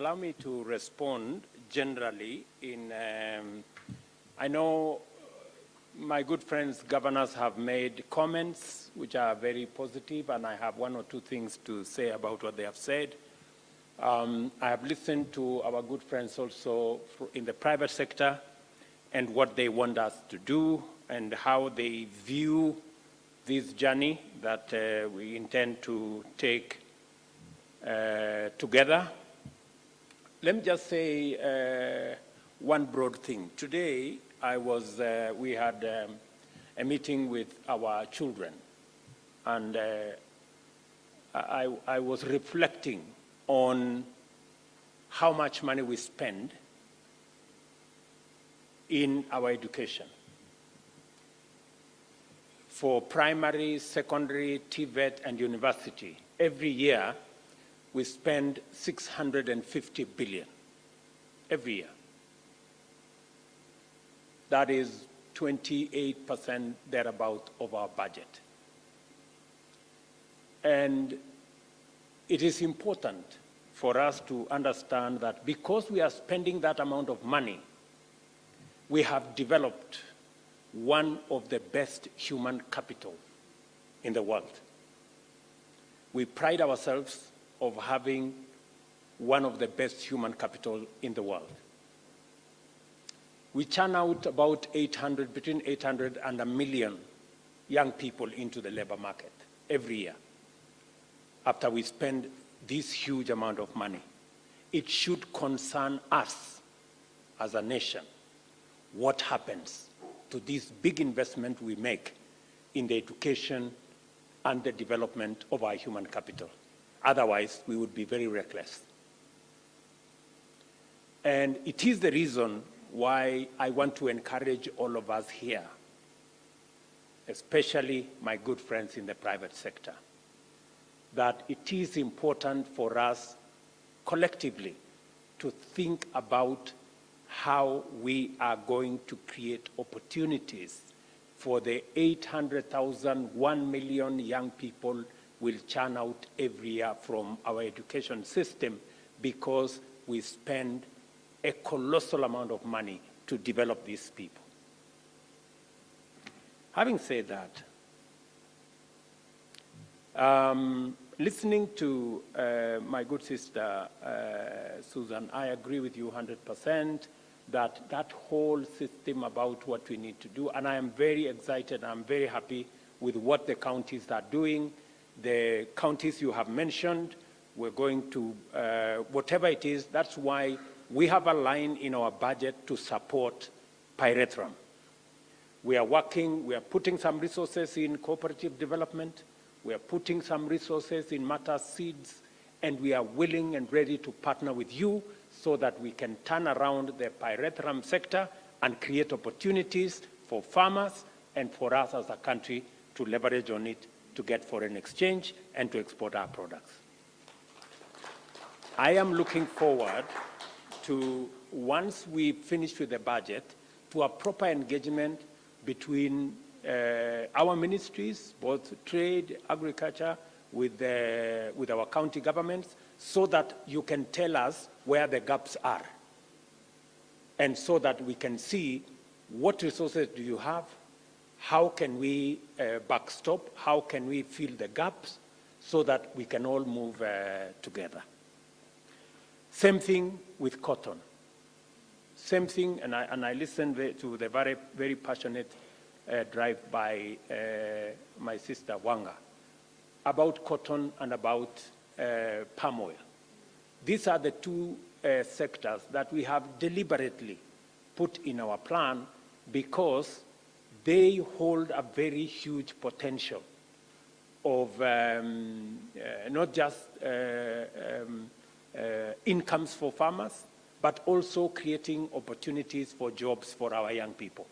allow me to respond generally I know my good friends governors have made comments which are very positive, and I have one or two things to say about what they have said. I have listened to our good friends also in the private sector and what they want us to do and how they view this journey that we intend to take together. Let me just say one broad thing. Today, we had a meeting with our children, and I was reflecting on how much money we spend in our education. For primary, secondary, TVET, and university, every year we spend 650 billion, every year. That is 28% thereabout of our budget. And it is important for us to understand that because we are spending that amount of money, we have developed one of the best human capital in the world. We pride ourselves of having one of the best human capital in the world. We churn out about between 800 and 1 million young people into the labor market every year after we spend this huge amount of money. It should concern us as a nation what happens to this big investment we make in the education and the development of our human capital. Otherwise, we would be very reckless. And it is the reason why I want to encourage all of us here, especially my good friends in the private sector, that it is important for us collectively to think about how we are going to create opportunities for the 800,000, 1 million young people will churn out every year from our education system because we spend a colossal amount of money to develop these people. Having said that, listening to my good sister, Susan, I agree with you 100% that that whole system about what we need to do, and I am very excited, I'm very happy with what the counties are doing. The counties you have mentioned, we're going to, whatever it is, that's why we have a line in our budget to support pyrethrum. We are putting some resources in cooperative development, we are putting some resources in matter seeds, and we are willing and ready to partner with you so that we can turn around the pyrethrum sector and create opportunities for farmers and for us as a country to leverage on it to get foreign exchange and to export our products. I am looking forward to, once we finish with the budget, to a proper engagement between our ministries, both trade, agriculture, with our county governments, so that you can tell us where the gaps are, and so that we can see what resources do you have, how can we backstop, how can we fill the gaps, so that we can all move together. Same thing with cotton. Same thing, and I listened to the very, very passionate drive by my sister Wanga about cotton and about palm oil. These are the two sectors that we have deliberately put in our plan because they hold a very huge potential of not just incomes for farmers, but also creating opportunities for jobs for our young people,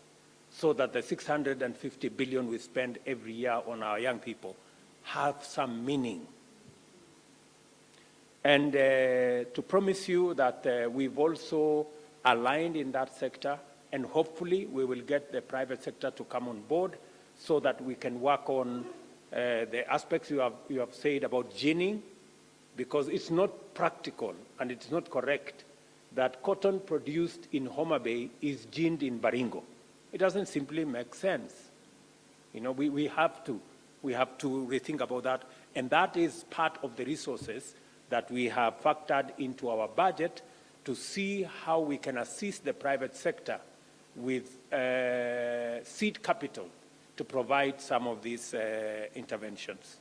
so that the 650 billion we spend every year on our young people have some meaning. And to promise you that we've also aligned in that sector, and hopefully we will get the private sector to come on board so that we can work on the aspects you have said about ginning, because it's not practical and it's not correct that cotton produced in Homa Bay is ginned in Baringo. It doesn't simply make sense. You know, we have to rethink about that, and that is part of the resources that we have factored into our budget to see how we can assist the private sector with seed capital to provide some of these interventions.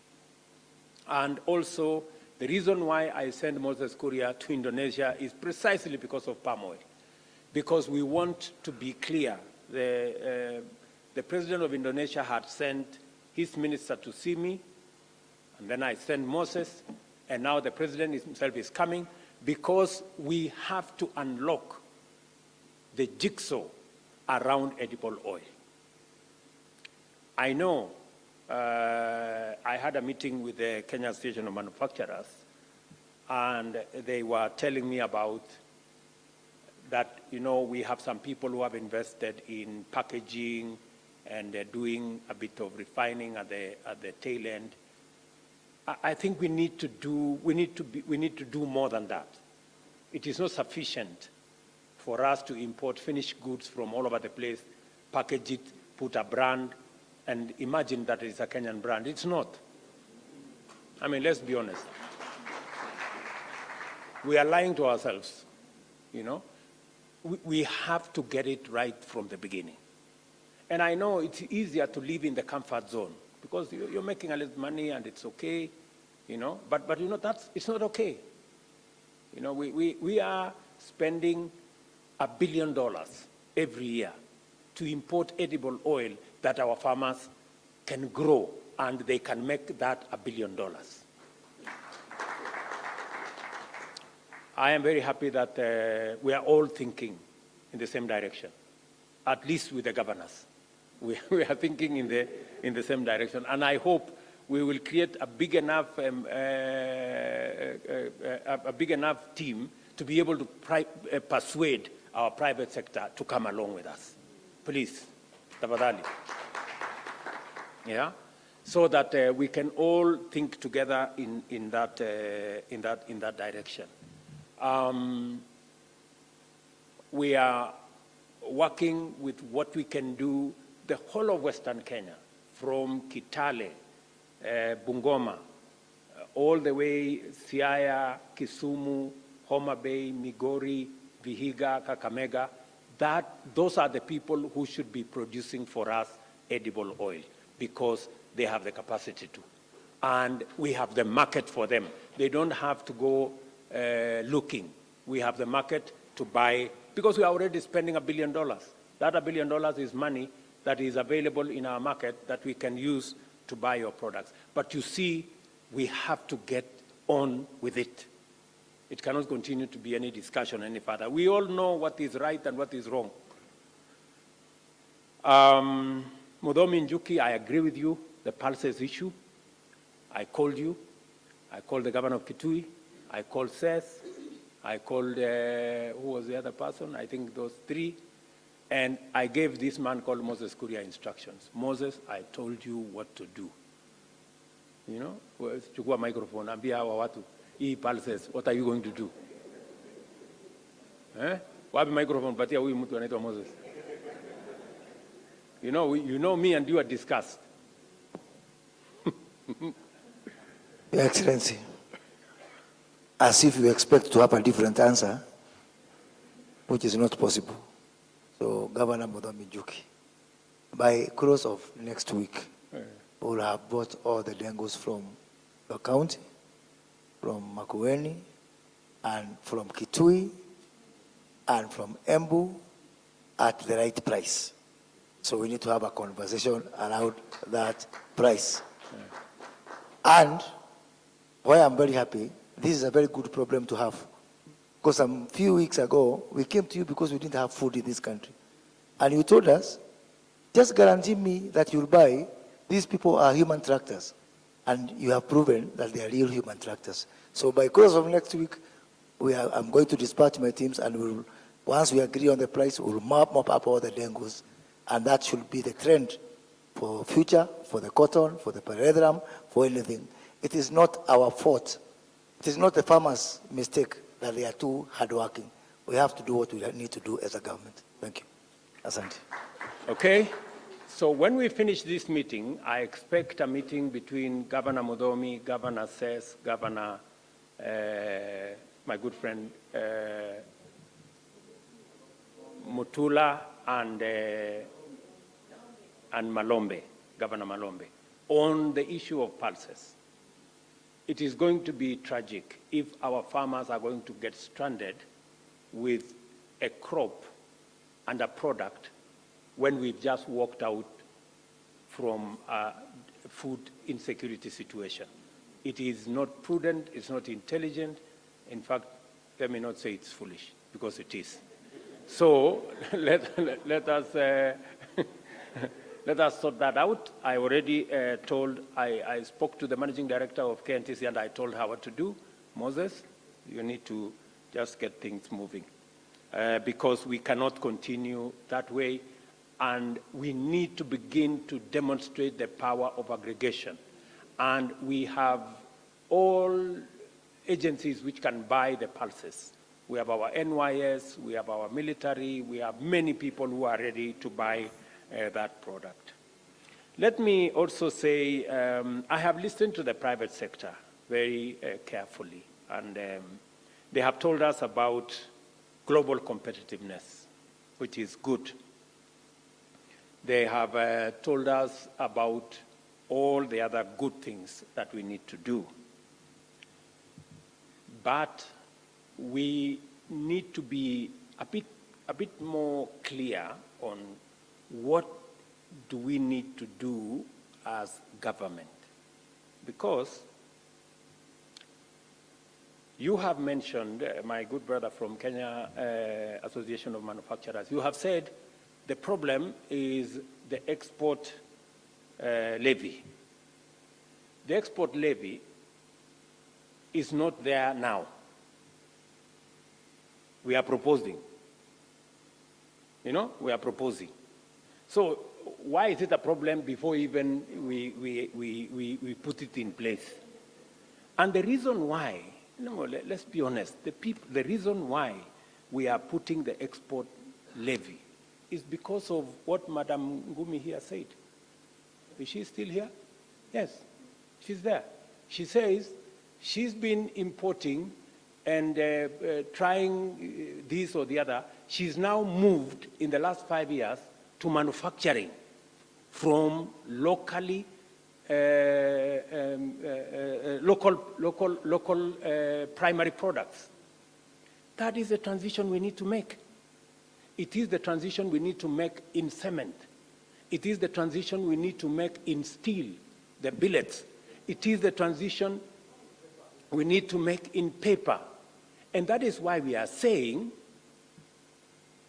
And also, the reason why I sent Moses Kuria to Indonesia is precisely because of palm oil, because we want to be clear. The president of Indonesia had sent his minister to see me, and then I sent Moses, and now the president himself is coming, because we have to unlock the jigsaw around edible oil. I know I had a meeting with the Kenya Association of Manufacturers, and they were telling me about that, you know, we have some people who have invested in packaging and doing a bit of refining at the tail end. I think we need to do more than that. It is not sufficient for us to import finished goods from all over the place, package it, put a brand, and imagine that it's a Kenyan brand. It's not. I mean, let's be honest. We are lying to ourselves, you know. We have to get it right from the beginning. And I know it's easier to live in the comfort zone because you're making a little money and it's okay, you know. But you know, it's not okay. You know, we are spending $1 billion every year to import edible oil that our farmers can grow, and they can make that $1 billion. I am very happy that we are all thinking in the same direction, at least with the governors. We are thinking in the same direction, and I hope we will create a big enough team to be able to persuade our private sector to come along with us. Please, tafadhali. Yeah, so that we can all think together in that direction. We are working with what we can do, the whole of Western Kenya, from Kitale, Bungoma, all the way Siaya, Kisumu, Homa Bay, Migori, Vihiga, Kakamega. Those are the people who should be producing for us edible oil because they have the capacity to. And we have the market for them. They don't have to go looking. We have the market to buy because we are already spending $1 billion. That $1 billion is money that is available in our market that we can use to buy your products. But you see, we have to get on with it. It cannot continue to be any discussion any further. We all know what is right and what is wrong. Mudomi Njuki, I agree with you, the pulses issue. I called you. I called the governor of Kitui. I called Seth. I called, who was the other person? I think those three. And I gave this man called Moses Kuria instructions. Moses, I told you what to do. You know, chukua microphone, ambia hawa watu, hii pulses, what are you going to do? Wapi microphone, patia huyu mtu anaitwa Moses. You know me and you are discussed. Your Excellency, as if you expect to have a different answer, which is not possible. So, Governor Mudomi Njuki, by close of next week, we'll have bought all the dengus from the county, from Makueni, and from Kitui, and from Embu at the right price. So we need to have a conversation around that price. And why I'm very happy, this is a very good problem to have. Because a few weeks ago, we came to you because we didn't have food in this country. And you told us, just guarantee me that you'll buy, these people are human tractors. And you have proven that they are real human tractors. So by close of next week, I'm going to dispatch my teams, and once we agree on the price, we'll mop up all the dengus. And that should be the trend for future, for the cotton, for the paredram, for anything. It is not our fault It is not the farmers' mistake that they are too hardworking. We have to do what we need to do as a government. Thank you. Asante. Okay. So when we finish this meeting, I expect a meeting between Governor Mudomi, Governor Sess, Governor, my good friend Mutula, and Malombe, Governor Malombe, on the issue of pulses. It is going to be tragic if our farmers are going to get stranded with a crop and a product when we've just walked out from a food insecurity situation. It is not prudent, it's not intelligent. In fact, let me not say it's foolish, because it is. So let us let us sort that out. I already I spoke to the managing director of KNTC and I told her what to do. Moses, you need to just get things moving because we cannot continue that way, and we need to begin to demonstrate the power of aggregation. And we have all agencies which can buy the pulses. We have our NYS, we have our military, we have many people who are ready to buy that product. Let me also say, I have listened to the private sector very carefully, and they have told us about global competitiveness, which is good. They have told us about all the other good things that we need to do. But we need to be a bit more clear on what do we need to do as government. Because you have mentioned, my good brother from Kenya Association of Manufacturers, you have said the problem is the export levy. The export levy is not there now. We are proposing. You know, we are proposing. So why is it a problem before even we put it in place? And the reason why, let's be honest, the reason why we are putting the export levy is because of what Madam Ngumi here said. Is she still here? Yes, she's there. She says she's been importing and trying this or the other. She's now moved in the last 5 years to manufacturing from locally, local primary products. That is the transition we need to make. It is the transition we need to make in cement. It is the transition we need to make in steel, the billets. It is the transition we need to make in paper. And that is why we are saying,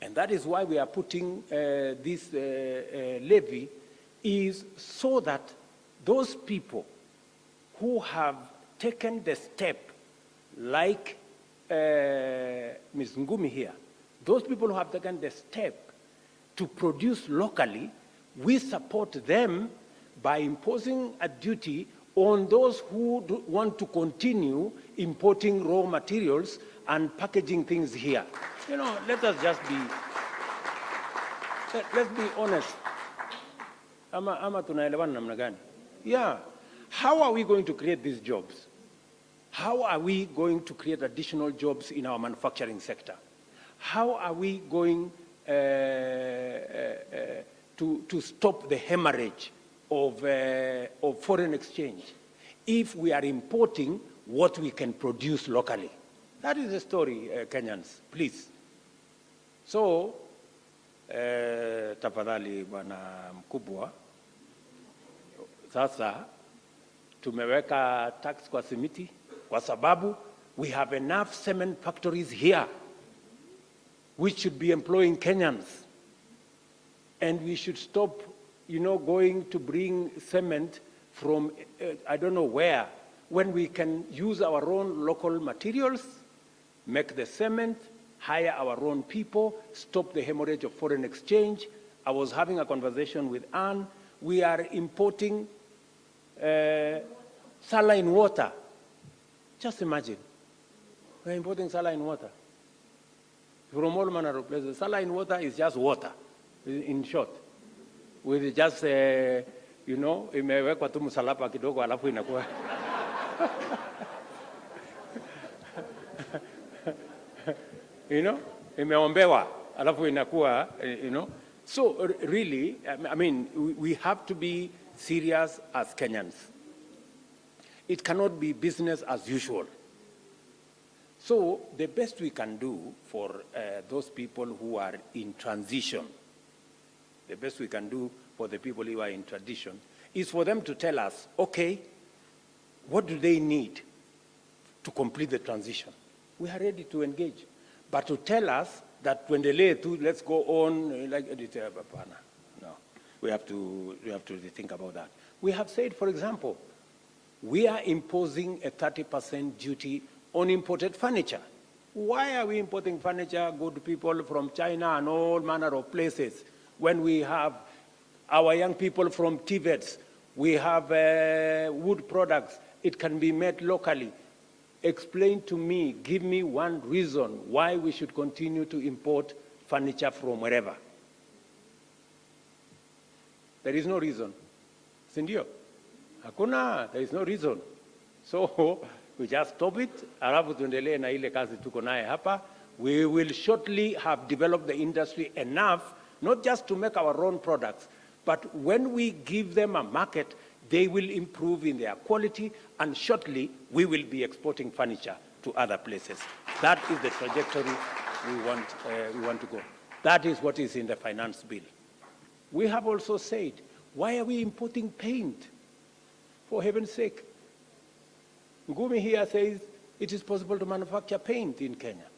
and that is why we are putting this levy, is so that those people who have taken the step, like Ms. Ngumi here, those people who have taken the step to produce locally, we support them by imposing a duty on those who want to continue importing raw materials and packaging things here. You know, let us just be, let's be honest. Ama tunaelewana namna gani? Yeah. How are we going to create these jobs? How are we going to create additional jobs in our manufacturing sector? How are we going to stop the hemorrhage of foreign exchange if we are importing what we can produce locally? That is the story, Kenyans, please. So, tafadhali bwana mkubwa, sasa tumeweka tax kwa simiti kwa sababu we have enough cement factories here which should be employing Kenyans. And we should stop, you know, going to bring cement from I don't know where, when we can use our own local materials, make the cement, hire our own people, stop the hemorrhage of foreign exchange. I was having a conversation with Anne. We are importing saline water. Just imagine. We're importing saline water from all manner of places. Saline water is just water, in short, with just, imewekwa tu msalaba kidogo alafu inakuwa. Imeombewa alafu inakuwa, So really, I mean, we have to be serious as Kenyans. It cannot be business as usual. So the best we can do for those people who are in transition, the best we can do for the people who are in transition is for them to tell us, okay, what do they need to complete the transition? We are ready to engage. But to tell us that when they lay to, let's go on, no, we have to think about that. We have said, for example, we are imposing a 30% duty on imported furniture. Why are we importing furniture, good people from China and all manner of places, when we have our young people from Tibet, we have wood products, it can be made locally. Explain to me, give me one reason why we should continue to import furniture from wherever. There is no reason. Sindio? Hakuna, there is no reason. So we just stop it, alafu tuendelee na ile kazi tuko naye hapa. We will shortly have developed the industry enough, not just to make our own products, but when we give them a market, they will improve in their quality, and shortly we will be exporting furniture to other places. That is the trajectory we want to go. That is what is in the finance bill. We have also said, why are we importing paint? For heaven's sake. Ngumi here says it is possible to manufacture paint in Kenya.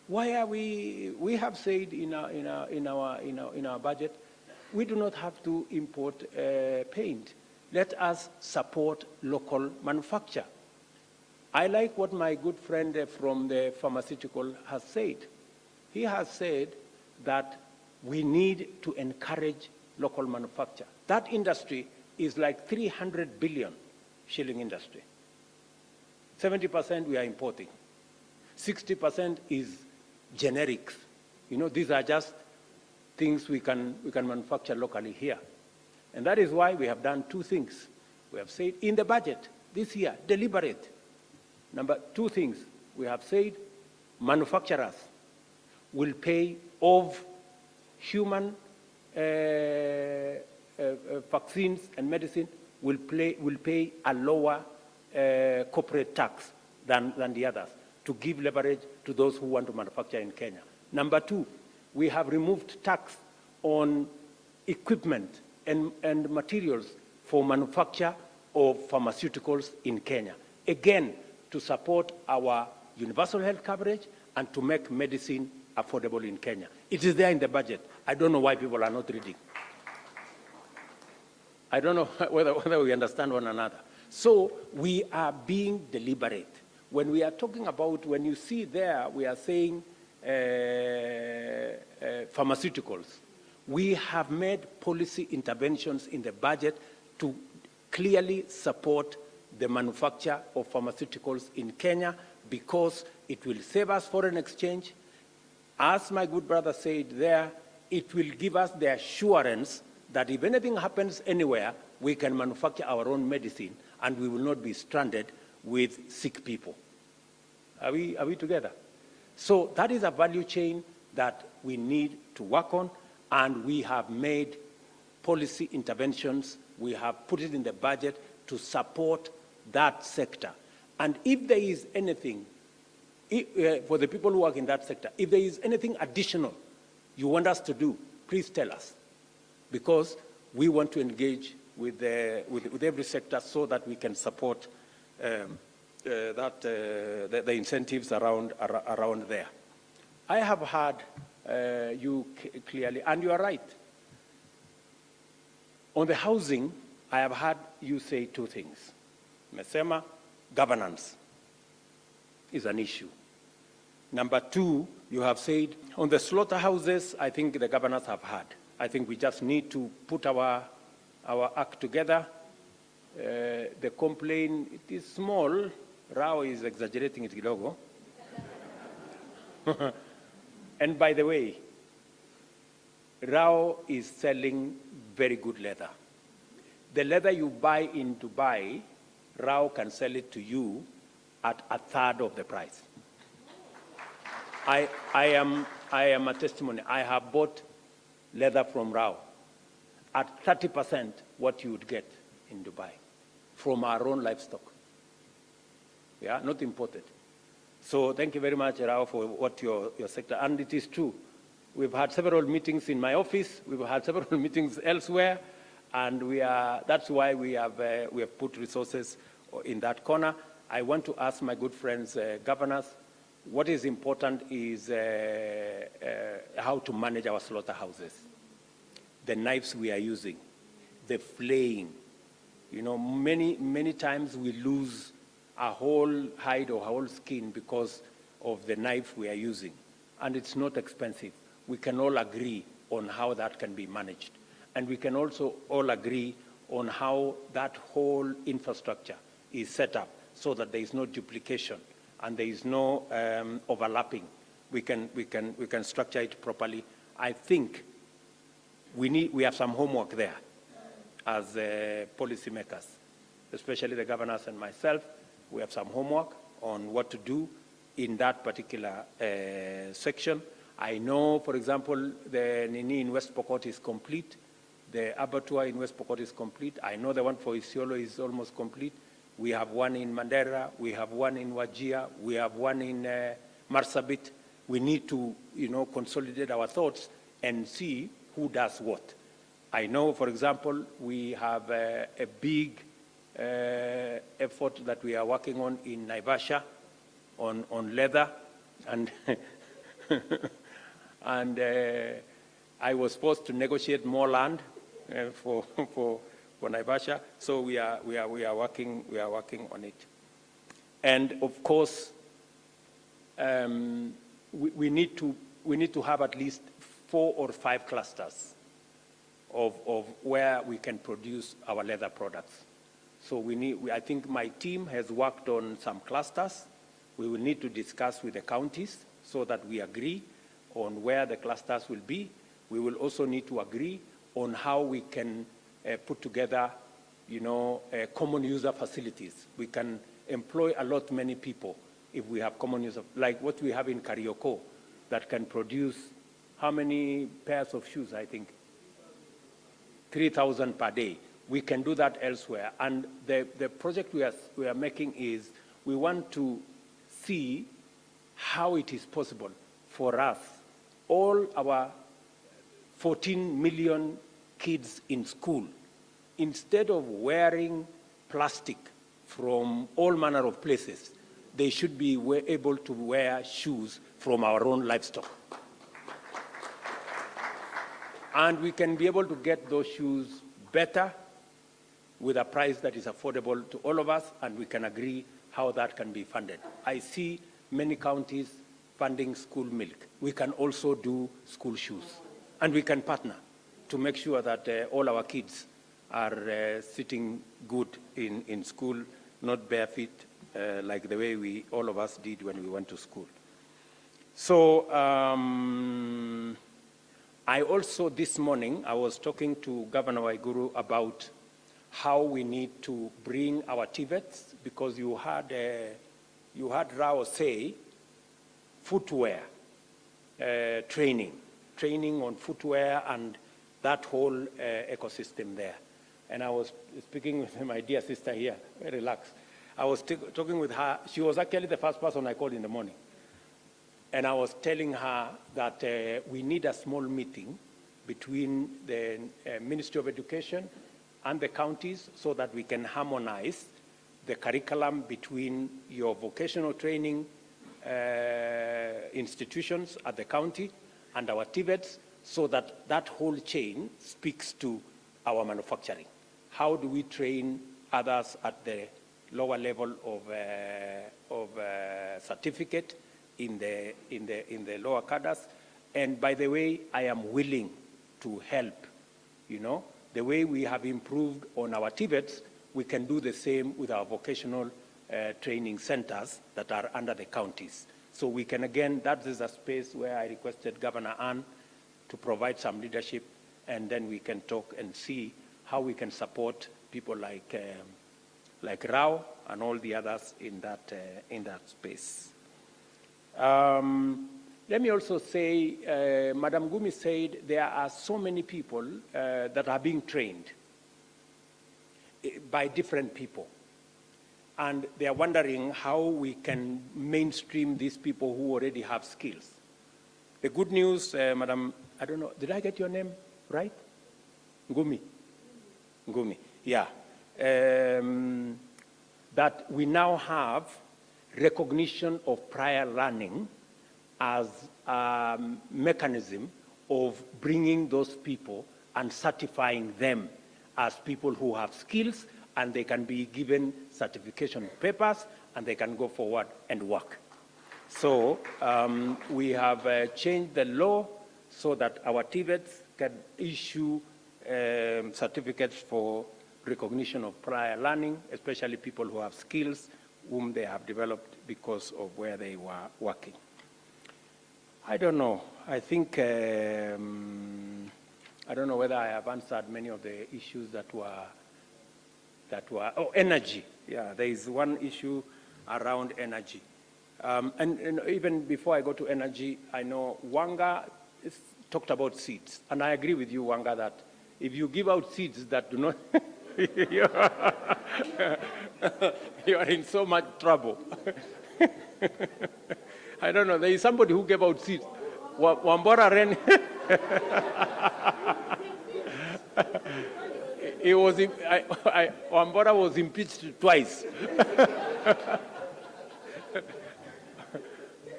Why are we have said in our budget, we do not have to import paint. Let us support local manufacture. I like what my good friend from the pharmaceutical has said. He has said that we need to encourage local manufacture. That industry is like 300 billion shilling industry. 70% we are importing. 60% is generics. These are just things we can manufacture locally here. And that is why we have done two things. We have said in the budget this year, deliberate. Two things. We have said manufacturers will pay of human vaccines and medicine will pay a lower corporate tax than the others to give leverage to those who want to manufacture in Kenya. Number two, we have removed tax on equipment and materials for manufacture of pharmaceuticals in Kenya. Again, to support our universal health coverage and to make medicine affordable in Kenya. It is there in the budget. I don't know why people are not reading. I don't know whether we understand one another. So we are being deliberate. When we are talking about, when you see there, we are saying pharmaceuticals. We have made policy interventions in the budget to clearly support the manufacture of pharmaceuticals in Kenya because it will save us foreign exchange. As my good brother said there, it will give us the assurance that if anything happens anywhere, we can manufacture our own medicine and we will not be stranded with sick people. Are we together? So that is a value chain that we need to work on, and we have made policy interventions. We have put it in the budget to support that sector. And if there is anything, for the people who work in that sector, if there is anything additional you want us to do, please tell us, because we want to engage with every sector so that we can support the incentives around there. I have heard you clearly, and you are right. On the housing, I have heard you say two things. Mesema, governance is an issue. Number two, you have said, on the slaughterhouses, I think the governors have heard. I think we just need to put our act together. The complaint, it is small. Rao is exaggerating it kidogo. And by the way, Rao is selling very good leather. The leather you buy in Dubai, Rao can sell it to you at a third of the price. I am a testimony. I have bought leather from Rao at 30% what you would get in Dubai from our own livestock. Yeah, not imported. So thank you very much, Rao, for what your sector, and it is true. We've had several meetings in my office, we've had several meetings elsewhere, and that's why we have put resources in that corner. I want to ask my good friends, governors, what is important is how to manage our slaughterhouses, the knives we are using, the flaying. You know, many times we lose a whole hide or a whole skin because of the knife we are using, and it's not expensive. We can all agree on how that can be managed, and we can also all agree on how that whole infrastructure is set up so that there is no duplication and there is no overlapping. We can structure it properly. I think we have some homework there as policymakers, especially the governors and myself. We have some homework on what to do in that particular section. I know, for example, the Nini in West Pokot is complete. The abattoir in West Pokot is complete. I know the one for Isiolo is almost complete. We have one in Mandera. We have one in Wajir. We have one in Marsabit. We need to, consolidate our thoughts and see who does what. I know, for example, we have a big effort that we are working on in Naivasha on leather, and and I was forced to negotiate more land for Naivasha. So we are working on it, and of course we need to have at least 4 or 5 clusters of where we can produce our leather products. So I think my team has worked on some clusters. We will need to discuss with the counties so that we agree on where the clusters will be. We will also need to agree on how we can put together, common user facilities. We can employ many people if we have common user, like what we have in Karioko, that can produce how many pairs of shoes, I think? 3,000 per day. We can do that elsewhere. And the project we are making is we want to see how it is possible for us, all our 14 million kids in school, instead of wearing plastic from all manner of places, they should be able to wear shoes from our own livestock. And we can be able to get those shoes better with a price that is affordable to all of us, and we can agree how that can be funded. I see many counties funding school milk. We can also do school shoes, and we can partner to make sure that all our kids are sitting good in school, not bare feet, like the way all of us did when we went to school. So I also, this morning, I was talking to Governor Waiguru about how we need to bring our TVETs, because you had Rao say footwear training on footwear and that whole ecosystem there. And I was speaking with my dear sister here, very relaxed. I was talking with her. She was actually the first person I called in the morning. And I was telling her that we need a small meeting between the Ministry of Education and the counties so that we can harmonize the curriculum between your vocational training institutions at the county and our TVETs, so that that whole chain speaks to our manufacturing. How do we train others at the lower level of certificate in the lower cadres? And by the way, I am willing to help. The way we have improved on our TVETs, we can do the same with our vocational training centers that are under the counties. So we can, again, that is a space where I requested Governor Ann to provide some leadership, and then we can talk and see how we can support people like Rao and all the others in that space. Let me also say, Madam Gumi said there are so many people that are being trained by different people. And they are wondering how we can mainstream these people who already have skills. The good news, Madam, I don't know, did I get your name right? Gumi. Gumi, yeah. That we now have recognition of prior learning as a mechanism of bringing those people and certifying them as people who have skills, and they can be given certification papers, and they can go forward and work. So we have changed the law so that our TVETs can issue certificates for recognition of prior learning, especially people who have skills whom they have developed because of where they were working. I don't know. I think, I don't know whether I have answered many of the issues that were, oh, energy. Yeah, there is one issue around energy. And even before I go to energy, I know Wanga talked about seeds. And I agree with you, Wanga, that if you give out seeds that do not, you are in so much trouble. I don't know, there is somebody who gave out seeds. Wambora ran. Wambora was impeached twice.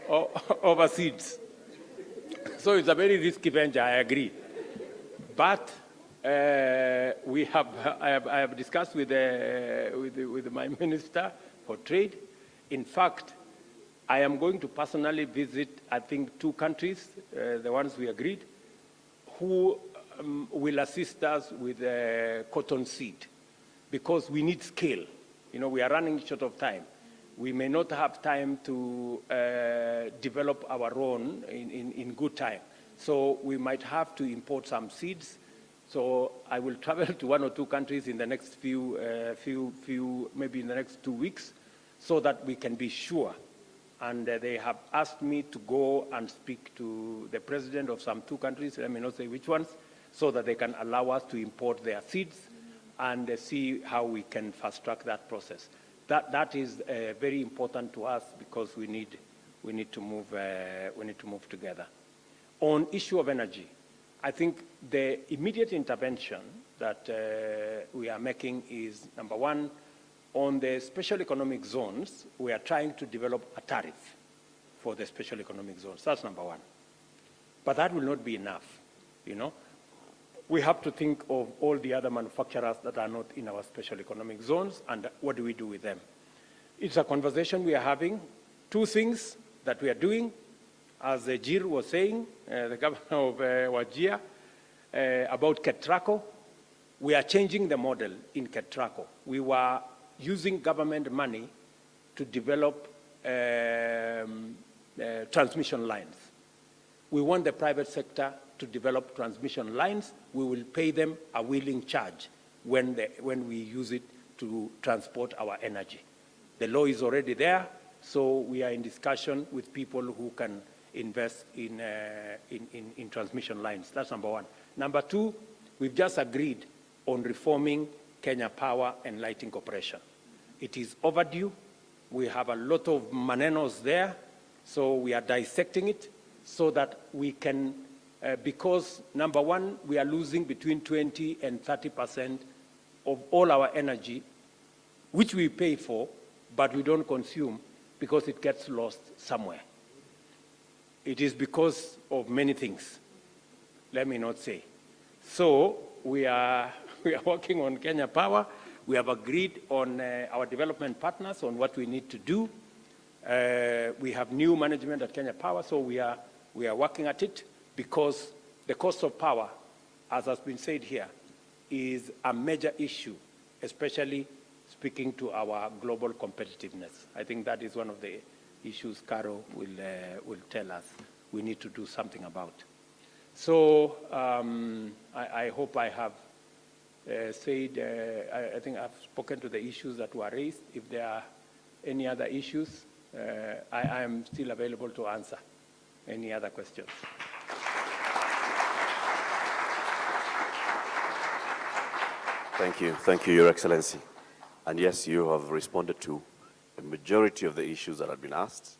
Over seeds. So it's a very risky venture, I agree. But I have discussed with my minister for trade. In fact, I am going to personally visit, I think, 2 countries, the ones we agreed, who will assist us with cotton seed, because we need scale. You know, we are running short of time. We may not have time to develop our own in good time. So we might have to import some seeds. So I will travel to 1 or 2 countries in the next maybe in the next 2 weeks, so that we can be sure. And they have asked me to go and speak to the president of some 2 countries, let me not say which ones, so that they can allow us to import their seeds and see how we can fast track that process. That is very important to us, because we need to move together. On issue of energy, I think the immediate intervention that we are making is, number 1, on the special economic zones, we are trying to develop a tariff for the special economic zones. That's number 1. But that will not be enough, you know. We have to think of all the other manufacturers that are not in our special economic zones, and what do we do with them? It's a conversation we are having. 2 things that we are doing, as Jir was saying, the governor of Wajir, about Ketraco. We are changing the model in Ketraco. We were using government money to develop transmission lines. We want the private sector to develop transmission lines. We will pay them a willing charge when we use it to transport our energy. The law is already there, so we are in discussion with people who can invest in transmission lines. That's number 1. Number 2, we've just agreed on reforming Kenya Power and Lighting Corporation. It is overdue. We have a lot of manenos there, so we are dissecting it so that we can, because number 1, we are losing between 20 and 30% of all our energy, which we pay for, but we don't consume because it gets lost somewhere. It is because of many things, let me not say. So we are working on Kenya Power. We have agreed on our development partners on what we need to do. We have new management at Kenya Power, so we are working at it, because the cost of power, as has been said here, is a major issue, especially speaking to our global competitiveness. I think that is one of the issues Caro will tell us we need to do something about. So I hope I have said, I think I've spoken to the issues that were raised. If there are any other issues, I am still available to answer any other questions. Thank you, Your Excellency. And yes, you have responded to a majority of the issues that have been asked.